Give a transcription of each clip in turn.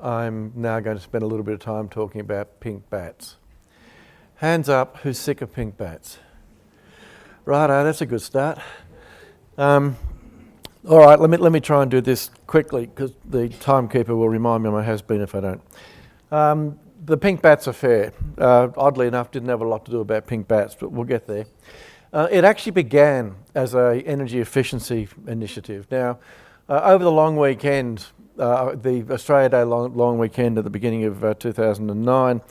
I'm now going to spend a little bit of time talking about pink bats. Hands up, who's sick of pink bats? Righto, that's a good start. All right, let me try and do this quickly because the timekeeper will remind me of my has-been if I don't. The pink bats affair, oddly enough, didn't have a lot to do about pink bats, but we'll get there. It actually began as an energy efficiency initiative. Now, over the long weekend, the Australia Day long weekend at the beginning of 2009,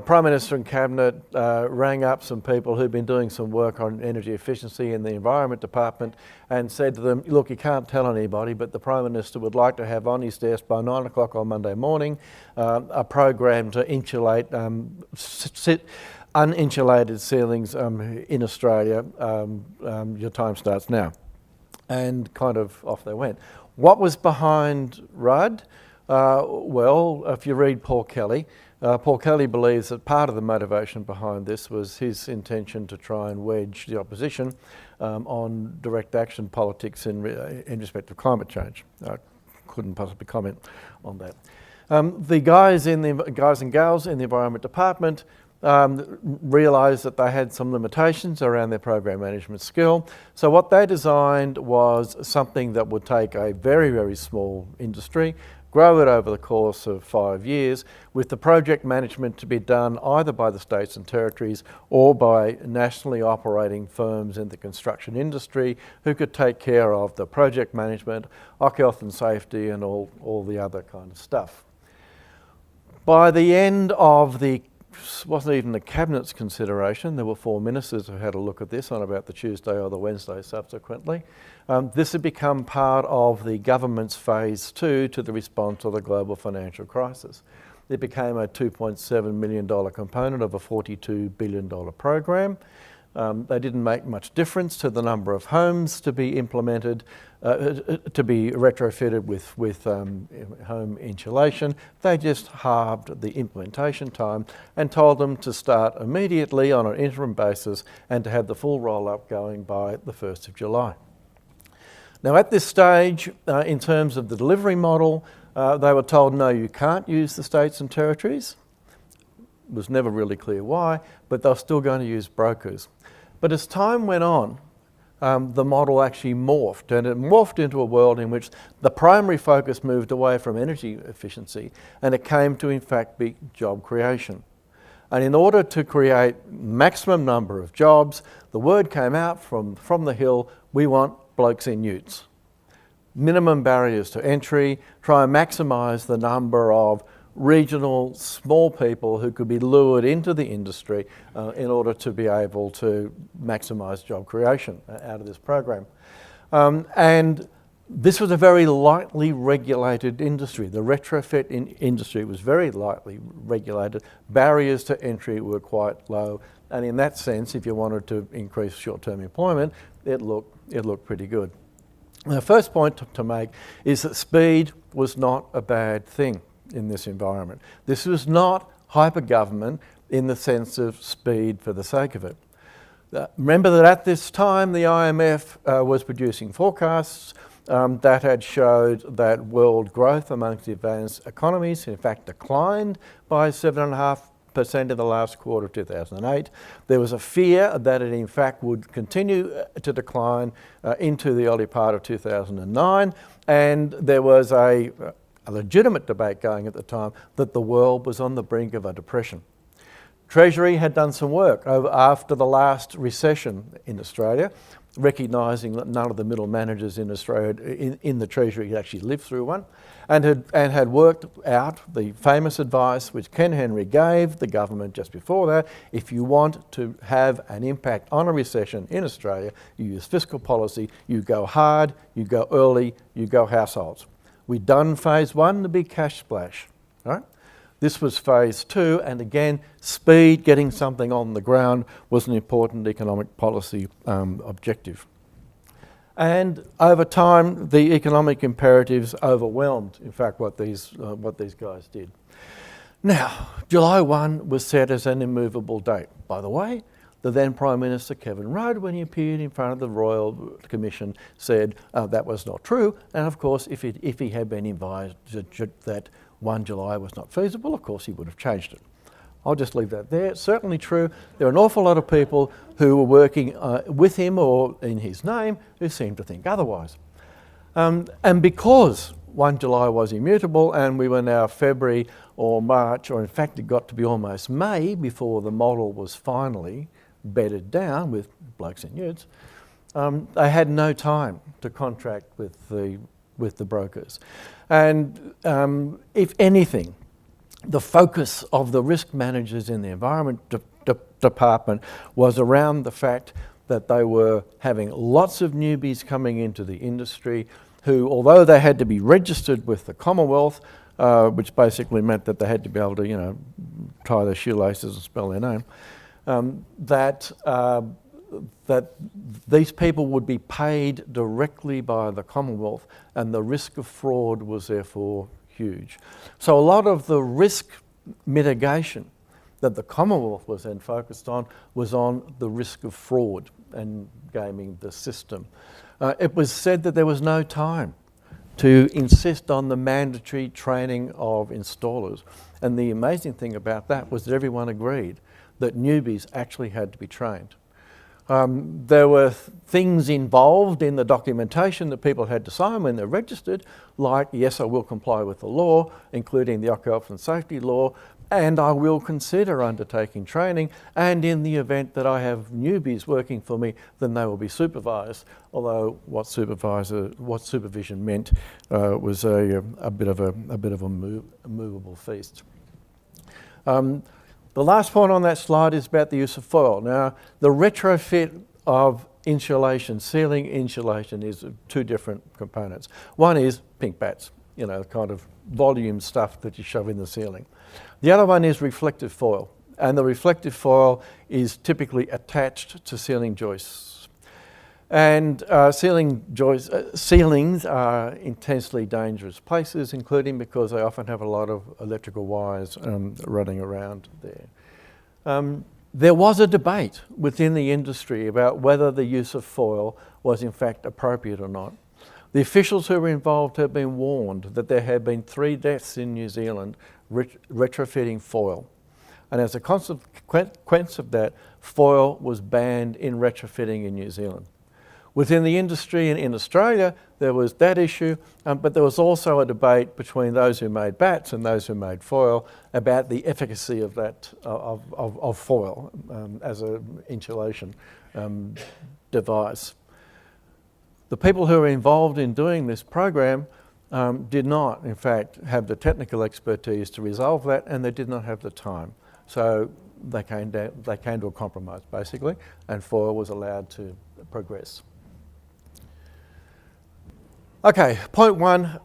Prime Minister and Cabinet rang up some people who'd been doing some work on energy efficiency in the Environment Department and said to them, look, you can't tell anybody, but the Prime Minister would like to have on his desk by 9 o'clock on Monday morning a program to insulate uninsulated ceilings in Australia. Your time starts now. And kind of off they went. What was behind Rudd? Well, if you read Paul Kelly believes that part of the motivation behind this was his intention to try and wedge the opposition on direct action politics in respect of climate change. I couldn't possibly comment on that. The guys and gals in the Environment Department realised that they had some limitations around their program management skill. So what they designed was something that would take a very, very small industry, grow it over the course of 5 years, with the project management to be done either by the states and territories or by nationally operating firms in the construction industry who could take care of the project management, health and safety and all the other kind of stuff. By the end of wasn't even the Cabinet's consideration. There were 4 ministers who had a look at this on about the Tuesday or the Wednesday subsequently. This had become part of the government's phase 2 to the response to the global financial crisis. It became a $2.7 million component of a $42 billion program. They didn't make much difference to the number of homes to be implemented, to be retrofitted with home insulation. They just halved the implementation time and told them to start immediately on an interim basis and to have the full roll-up going by the 1st of July. Now at this stage, in terms of the delivery model, they were told, no, you can't use the states and territories. It was never really clear why, but they're still going to use brokers. But as time went on, the model actually morphed, and it morphed into a world in which the primary focus moved away from energy efficiency, and it came to in fact be job creation. And in order to create maximum number of jobs, the word came out from the Hill, we want blokes in utes. Minimum barriers to entry, try and maximise the number of regional small people who could be lured into the industry in order to be able to maximise job creation out of this program. And this was a very lightly regulated industry. The retrofit industry was very lightly regulated. Barriers to entry were quite low. And in that sense, if you wanted to increase short-term employment, it looked pretty good. The first point to make is that speed was not a bad thing in this environment. This was not hyper-government in the sense of speed for the sake of it. Remember that at this time the IMF was producing forecasts that had showed that world growth amongst the advanced economies in fact declined by 7.5% in the last quarter of 2008. There was a fear that it in fact would continue to decline into the early part of 2009, and there was a legitimate debate going at the time that the world was on the brink of a depression. Treasury had done some work after the last recession in Australia, recognising that none of the middle managers in Australia in the Treasury had actually lived through one, and had worked out the famous advice which Ken Henry gave the government just before that: if you want to have an impact on a recession in Australia, you use fiscal policy, you go hard, you go early, you go households. We'd done phase 1, the big cash splash. Right? This was phase 2, and again, speed, getting something on the ground, was an important economic policy objective. And over time, the economic imperatives overwhelmed, in fact, what these guys did. Now, July 1 was set as an immovable date. By the way, the then Prime Minister Kevin Rudd, when he appeared in front of the Royal Commission, said that was not true. And of course, if he had been advised that 1 July was not feasible, of course he would have changed it. I'll just leave that there. It's certainly true. There are an awful lot of people who were working with him or in his name who seem to think otherwise. And because 1 July was immutable and we were now February or March, or in fact it got to be almost May before the model was finally bedded down with blokes in utes, they had no time to contract with the brokers. And if anything, the focus of the risk managers in the Environment Department was around the fact that they were having lots of newbies coming into the industry who, although they had to be registered with the Commonwealth, which basically meant that they had to be able to, tie their shoelaces and spell their name, that these people would be paid directly by the Commonwealth, and the risk of fraud was therefore huge. So a lot of the risk mitigation that the Commonwealth was then focused on was on the risk of fraud and gaming the system. It was said that there was no time to insist on the mandatory training of installers. And the amazing thing about that was that everyone agreed that newbies actually had to be trained. There were things involved in the documentation that people had to sign when they're registered, like, yes, I will comply with the law, including the Occupational Health and Safety Law, and I will consider undertaking training, and in the event that I have newbies working for me, then they will be supervised, although what supervision meant was a bit of a movable feast. The last point on that slide is about the use of foil. Now, the retrofit of insulation, ceiling insulation, is two different components. One is pink bats, kind of volume stuff that you shove in the ceiling. The other one is reflective foil, and the reflective foil is typically attached to ceiling joists. And ceilings are intensely dangerous places, including because they often have a lot of electrical wires running around there. There was a debate within the industry about whether the use of foil was in fact appropriate or not. The officials who were involved have been warned that there had been 3 deaths in New Zealand retrofitting foil. And as a consequence of that, foil was banned in retrofitting in New Zealand. Within the industry and in Australia, there was that issue, but there was also a debate between those who made bats and those who made foil about the efficacy of that of foil as an insulation device. The people who were involved in doing this program did not, in fact, have the technical expertise to resolve that, and they did not have the time. So they came to a compromise, basically, and foil was allowed to progress. Okay, point 1,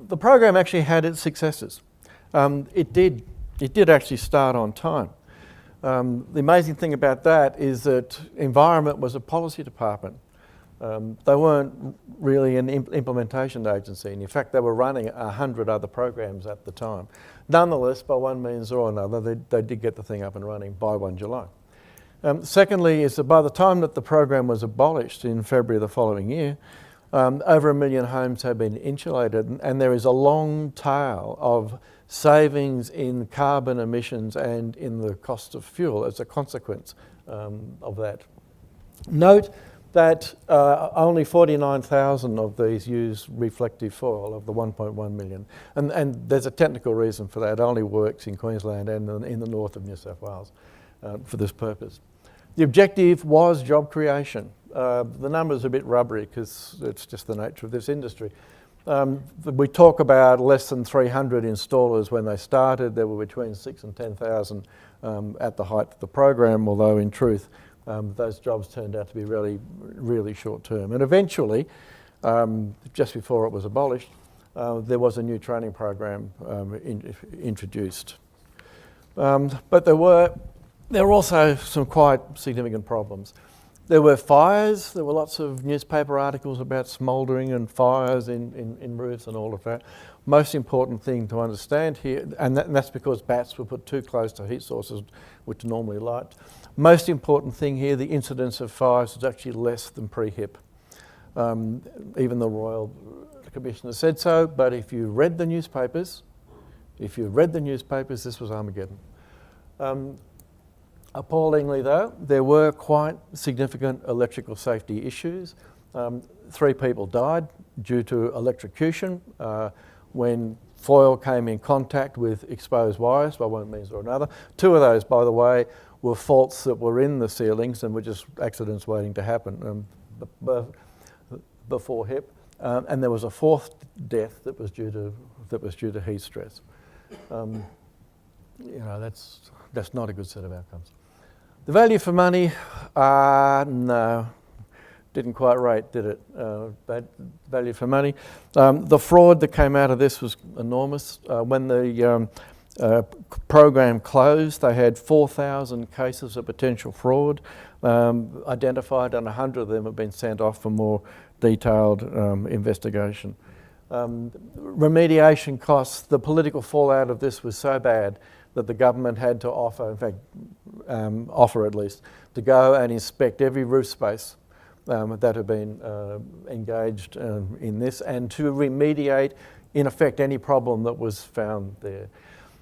the program actually had its successes. It did actually start on time. The amazing thing about that is that Environment was a policy department. They weren't really an implementation agency, and in fact they were running 100 other programs at the time. Nonetheless, by one means or another, they did get the thing up and running by 1 July. Secondly is that by the time that the program was abolished in February the following year, over 1 million homes had been insulated, and there is a long tail of savings in carbon emissions and in the cost of fuel as a consequence of that. Note that only 49,000 of these use reflective foil of the 1.1 million. And there's a technical reason for that. It only works in Queensland and in the north of New South Wales for this purpose. The objective was job creation. The numbers are a bit rubbery because it's just the nature of this industry. We talk about less than 300 installers when they started. There were between 6,000 and 10,000 at the height of the program, although in truth, those jobs turned out to be really, really short term. And eventually, just before it was abolished, there was a new training program introduced. But there were also some quite significant problems. There were fires. There were lots of newspaper articles about smouldering and fires in roofs and all of that. Most important thing to understand here, and that's because bats were put too close to heat sources which normally light. Most important thing here, the incidence of fires is actually less than pre-HIP. Even the Royal Commissioner said so, but if you read the newspapers, If you read the newspapers, this was Armageddon. Appallingly though, there were quite significant electrical safety issues. 3 people died due to electrocution when foil came in contact with exposed wires by one means or another. 2 of those, by the way, were faults that were in the ceilings and were just accidents waiting to happen before HIP. And there was a 4th death that was due to heat stress. That's not a good set of outcomes. The value for money, no. Didn't quite rate, did it? Bad value for money. The fraud that came out of this was enormous. When the program closed, they had 4,000 cases of potential fraud identified, and 100 of them have been sent off for more detailed investigation. Remediation costs, the political fallout of this was so bad that the government had to offer, in fact, offer at least, to go and inspect every roof space that have been engaged in this, and to remediate, in effect, any problem that was found there.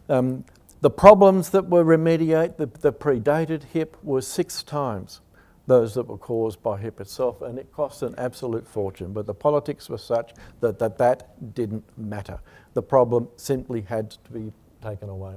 The problems that were remediated, that predated HIP, were 6 times those that were caused by HIP itself, and it cost an absolute fortune. But the politics were such that didn't matter. The problem simply had to be taken away.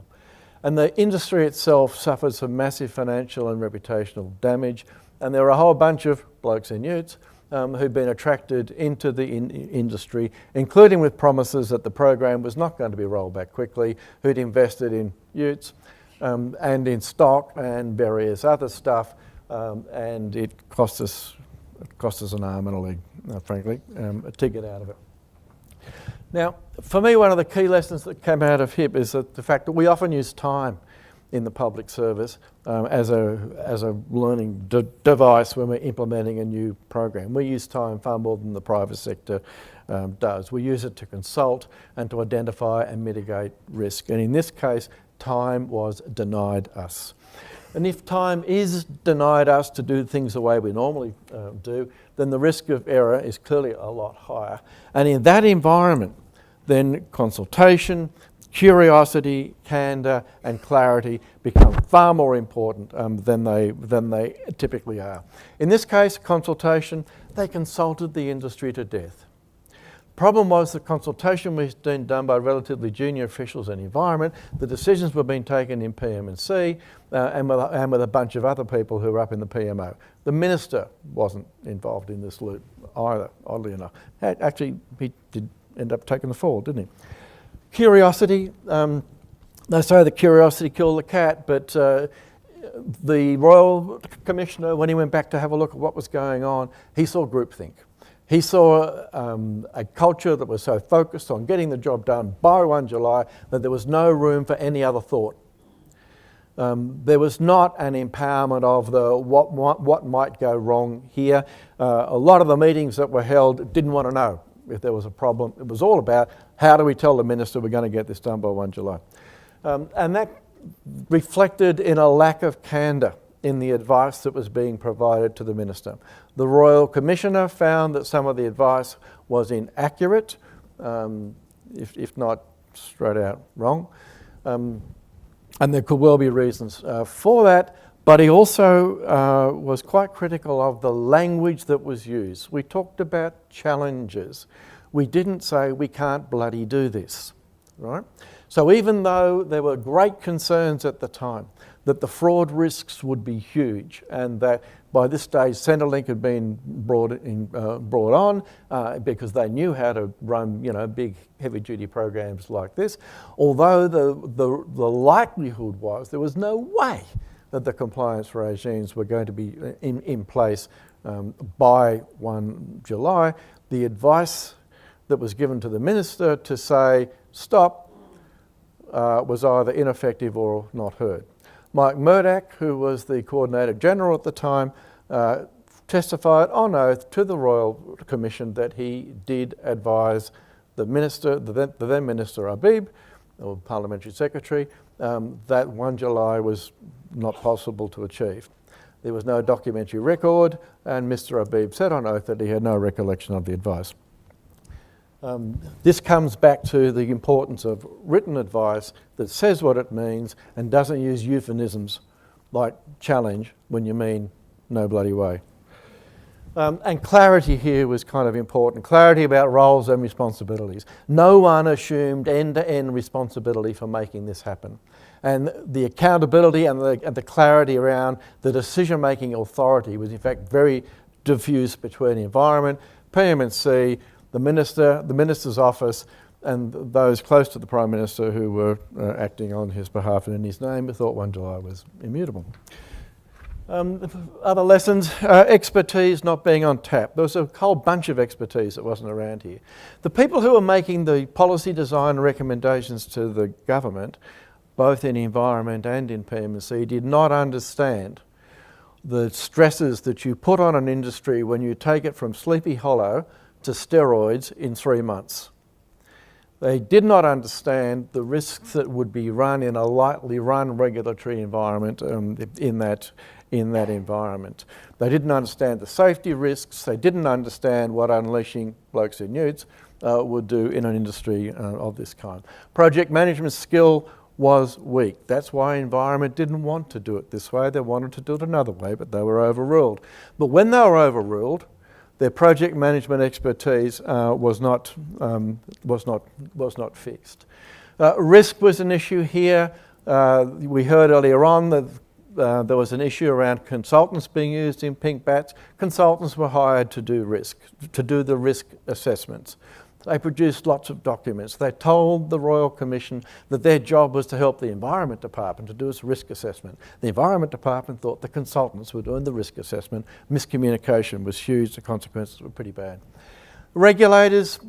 And the industry itself suffered some massive financial and reputational damage. And there were a whole bunch of blokes in utes who'd been attracted into the industry, including with promises that the program was not going to be rolled back quickly, who'd invested in utes and in stock and various other stuff, and it cost us an arm and a leg, frankly, to get out of it. Now, for me, one of the key lessons that came out of HIP is that the fact that we often use time in the public service as a learning device when we're implementing a new program. We use time far more than the private sector does. We use it to consult and to identify and mitigate risk. And in this case, time was denied us. And if time is denied us to do things the way we normally do, then the risk of error is clearly a lot higher. And in that environment, then consultation, curiosity, candour and clarity become far more important than they typically are. In this case, consultation, they consulted the industry to death. Problem was the consultation was being done by relatively junior officials in the environment. The decisions were being taken in PM&C and with a bunch of other people who were up in the PMO. The minister wasn't involved in this loop either, oddly enough. Actually, he did end up taking the fall, didn't he? Curiosity, they say the curiosity killed the cat, but the Royal Commissioner, when he went back to have a look at what was going on, he saw groupthink. He saw a culture that was so focused on getting the job done by 1 July that there was no room for any other thought. There was not an empowerment of the what might go wrong here. A lot of the meetings that were held didn't want to know if there was a problem. It was all about how do we tell the minister we're going to get this done by 1 July. And that reflected in a lack of candour in the advice that was being provided to the minister. The Royal Commissioner found that some of the advice was inaccurate, if not straight out wrong. And there could well be reasons for that, but he also was quite critical of the language that was used. We talked about challenges. We didn't say we can't bloody do this, right? So even though there were great concerns at the time that the fraud risks would be huge and that by this stage Centrelink had been brought on because they knew how to run big heavy-duty programs like this, although the likelihood was there was no way that the compliance regimes were going to be in place by 1 July, the advice that was given to the minister to say stop was either ineffective or not heard. Mike Murdoch, who was the Coordinator General at the time, testified on oath to the Royal Commission that he did advise the minister, the then Minister Habib, or Parliamentary Secretary, that 1 July was not possible to achieve. There was no documentary record, and Mr Habib said on oath that he had no recollection of the advice. This comes back to the importance of written advice that says what it means and doesn't use euphemisms like challenge when you mean no bloody way. And clarity here was kind of important. Clarity about roles and responsibilities. No one assumed end-to-end responsibility for making this happen. And the accountability and the clarity around the decision-making authority was in fact very diffused between the environment, PM&C, the Minister, the Minister's office, and those close to the Prime Minister who were acting on his behalf and in his name, who thought 1 July was immutable. Other lessons, expertise not being on tap. There was a whole bunch of expertise that wasn't around here. The people who were making the policy design recommendations to the government, both in environment and in PM&C, did not understand the stresses that you put on an industry when you take it from Sleepy Hollow to steroids in 3 months. They did not understand the risks that would be run in a lightly run regulatory environment in that environment. They didn't understand the safety risks. They didn't understand what unleashing blokes in utes would do in an industry of this kind. Project management skill was weak. That's why environment didn't want to do it this way. They wanted to do it another way, but they were overruled. But when they were overruled, their project management expertise was not fixed. Risk was an issue here. We heard earlier on that there was an issue around consultants being used in pink bats. Consultants were hired to do the risk assessments. They produced lots of documents. They told the Royal Commission that their job was to help the Environment Department to do its risk assessment. The Environment Department thought the consultants were doing the risk assessment. Miscommunication was huge. The consequences were pretty bad. Regulators,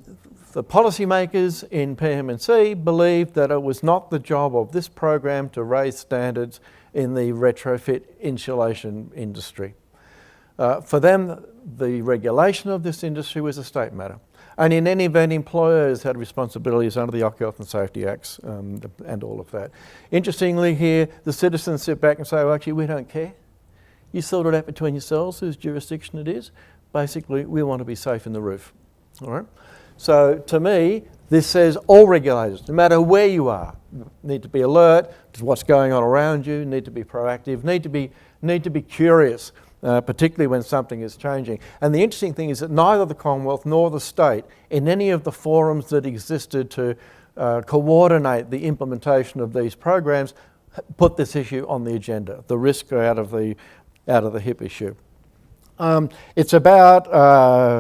the policymakers in PM&C believed that it was not the job of this program to raise standards in the retrofit insulation industry. For them, the regulation of this industry was a state matter. And in any event, employers had responsibilities under the Health and Safety Acts and all of that. Interestingly here, the citizens sit back and say, well, actually, we don't care. You sort it out between yourselves, whose jurisdiction it is. Basically, we want to be safe in the roof. All right? So to me, this says all regulators, no matter where you are, need to be alert to what's going on around you, need to be proactive, need to be curious. Particularly when something is changing. And the interesting thing is that neither the Commonwealth nor the state, in any of the forums that existed to coordinate the implementation of these programs, put this issue on the agenda, the risk out of the HIP issue. It's about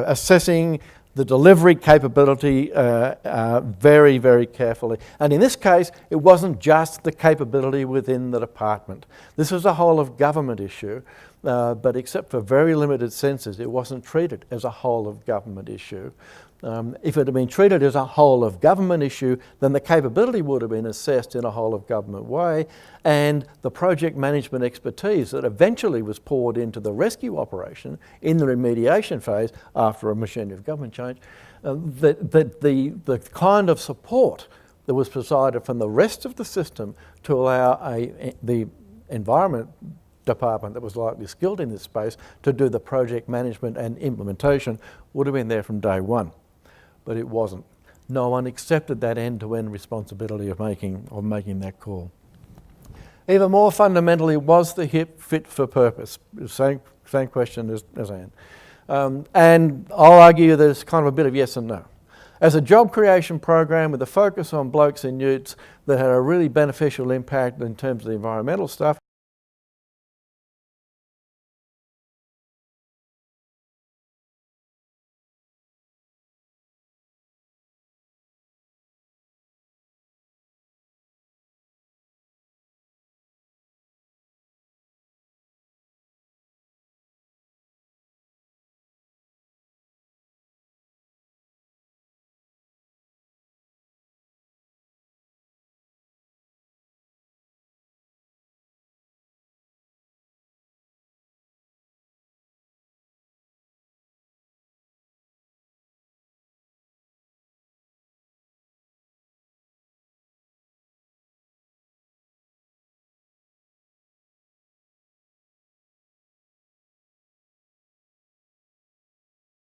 assessing the delivery capability very, very carefully. And in this case, it wasn't just the capability within the department. This was a whole of government issue. But except for very limited senses, it wasn't treated as a whole of government issue. If it had been treated as a whole of government issue, then the capability would have been assessed in a whole of government way, and the project management expertise that eventually was poured into the rescue operation in the remediation phase after a machinery of government change, the kind of support that was provided from the rest of the system to allow the environment department that was likely skilled in this space to do the project management and implementation would have been there from day one, but it wasn't. No one accepted that end-to-end responsibility of making that call. Even more fundamentally, was the HIP fit for purpose? Same question as Anne. And I'll argue that it's kind of a bit of yes and no. As a job creation program with a focus on blokes and utes that had a really beneficial impact in terms of the environmental stuff,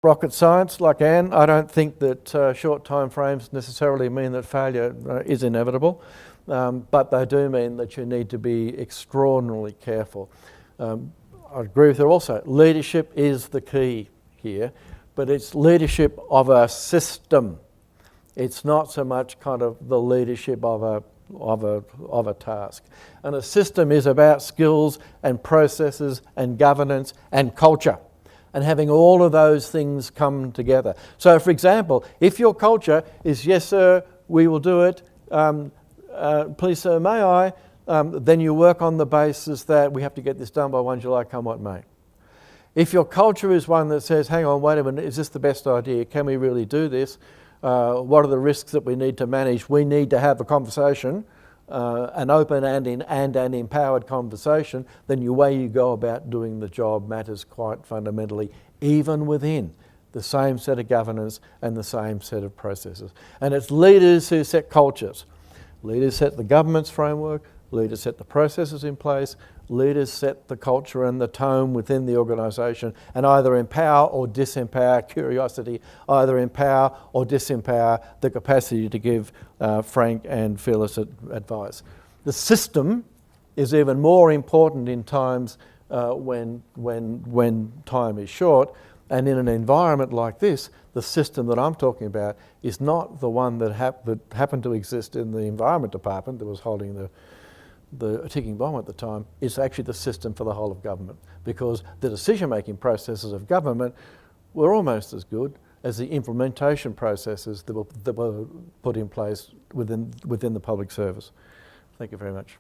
rocket science, like Anne. I don't think that short time frames necessarily mean that failure is inevitable, but they do mean that you need to be extraordinarily careful. I agree with her also. Leadership is the key here, but it's leadership of a system. It's not so much kind of the leadership of a task. And a system is about skills and processes and governance and culture, and having all of those things come together. So, for example, if your culture is, yes, sir, we will do it, please, sir, may I, then you work on the basis that we have to get this done by 1 July, come what may. If your culture is one that says, hang on, wait a minute, is this the best idea? Can we really do this? What are the risks that we need to manage? We need to have a conversation, an open and an empowered conversation. Then the way you go about doing the job matters quite fundamentally, even within the same set of governance and the same set of processes. And it's leaders who set cultures. Leaders set the government's framework, leaders set the processes in place, leaders set the culture and the tone within the organisation, and either empower or disempower curiosity, either empower or disempower the capacity to give frank and fearless advice. The system is even more important in times when time is short, and in an environment like this, the system that I'm talking about is not the one that happened to exist in the Environment Department that was holding the ticking bomb at the time. Is actually the system for the whole of government, because the decision-making processes of government were almost as good as the implementation processes that were put in place within the public service. Thank you very much.